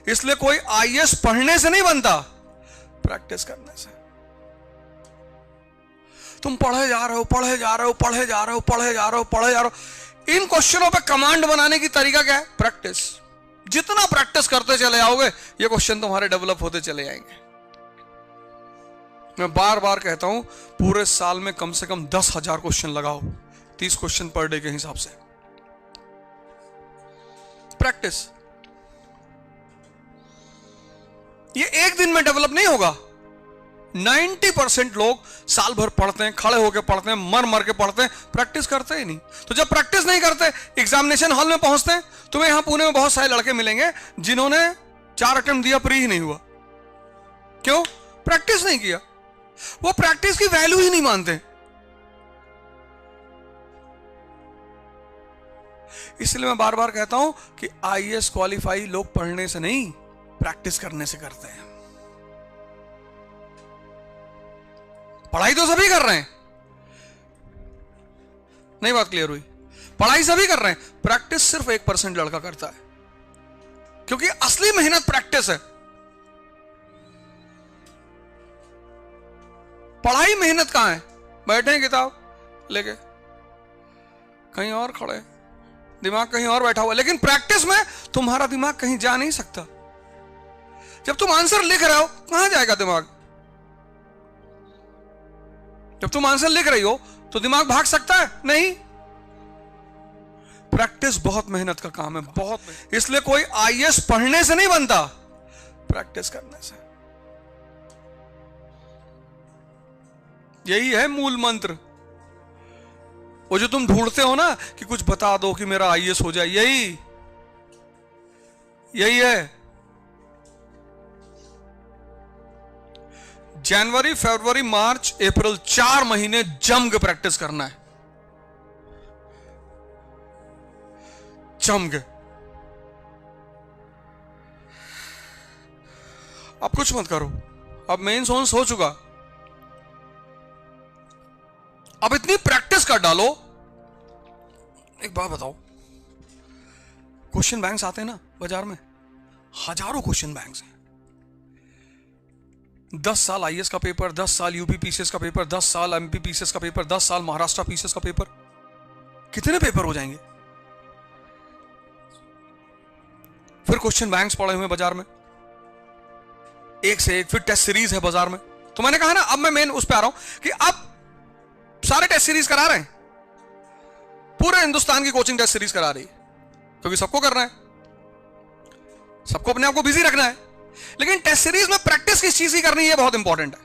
इसलिए कोई आईएएस पढ़ने से नहीं बनता, प्रैक्टिस करने से। तुम पढ़े जा रहे हो, पढ़े जा रहे हो, पढ़े जा रहे हो, पढ़े जा रहे हो, पढ़े जा रहे हो। इन क्वेश्चनों पे कमांड बनाने की तरीका क्या है? प्रैक्टिस। जितना प्रैक्टिस करते चले आओगे ये क्वेश्चन तुम्हारे डेवलप होते चले जाएंगे। मैं बार बार कहता हूं, पूरे साल में कम से कम 10,000 क्वेश्चन लगाओ, 30 क्वेश्चन पर डे के हिसाब से। प्रैक्टिस। ये एक दिन में डेवलप नहीं होगा। 90% लोग साल भर पढ़ते हैं, खड़े होकर पढ़ते हैं, मर मर के पढ़ते हैं, प्रैक्टिस करते ही नहीं। तो जब प्रैक्टिस नहीं करते, एग्जामिनेशन हॉल में पहुंचते हैं, तुम्हें यहां पुणे में बहुत सारे लड़के मिलेंगे जिन्होंने 4 अटेम्प्ट दिया, प्री ही नहीं हुआ। क्यों? प्रैक्टिस नहीं किया। वो प्रैक्टिस की वैल्यू ही नहीं मानते। इसलिए मैं बार बार कहता हूं कि आईएएस क्वालिफाई लोग पढ़ने से नहीं, प्रैक्टिस करने से करते हैं। पढ़ाई तो सभी कर रहे हैं, नहीं बात क्लियर हुई? पढ़ाई सभी कर रहे हैं, प्रैक्टिस सिर्फ 1% लड़का करता है, क्योंकि असली मेहनत प्रैक्टिस है। पढ़ाई मेहनत कहां है? बैठे हैं किताब लेके, कहीं और खड़े, दिमाग कहीं और बैठा हुआ। लेकिन प्रैक्टिस में तुम्हारा दिमाग कहीं जा नहीं सकता। जब तुम आंसर लिख रहे हो, कहां जाएगा दिमाग? जब तुम आंसर लिख रही हो तो दिमाग भाग सकता है? नहीं। प्रैक्टिस बहुत मेहनत का काम है, बहुत। इसलिए कोई आईएएस पढ़ने से नहीं बनता, प्रैक्टिस करने से। यही है मूल मंत्र। वो जो तुम ढूंढते हो ना कि कुछ बता दो कि मेरा आईएएस हो जाए, यही है। जनवरी, फरवरी, मार्च, अप्रैल, 4 महीने जम के प्रैक्टिस करना है, जम के। अब कुछ मत करो, अब मेंस होन्स हो चुका, अब इतनी प्रैक्टिस कर डालो। एक बात बताओ, क्वेश्चन बैंक्स आते हैं ना बाजार में, हजारों क्वेश्चन बैंक्स हैं। 10 साल आईएएस का पेपर, 10 साल यूपी पीसीएस का पेपर, 10 साल एमपी पीसीएस का पेपर, 10 साल महाराष्ट्र पीसीएस का पेपर। कितने पेपर हो जाएंगे? फिर क्वेश्चन बैंक्स पड़े हुए बाजार में, एक से एक। फिर टेस्ट सीरीज है बाजार में। तो मैंने कहा ना, अब मैं मेन उस पर आ रहा हूं कि अब सारे टेस्ट सीरीज करा रहे हैं, पूरे हिंदुस्तान की कोचिंग टेस्ट सीरीज करा रही है, क्योंकि सबको करना है, सबको अपने आप को बिजी रखना है। लेकिन टेस्ट सीरीज में प्रैक्टिस किस चीज की करनी है, बहुत इंपॉर्टेंट है।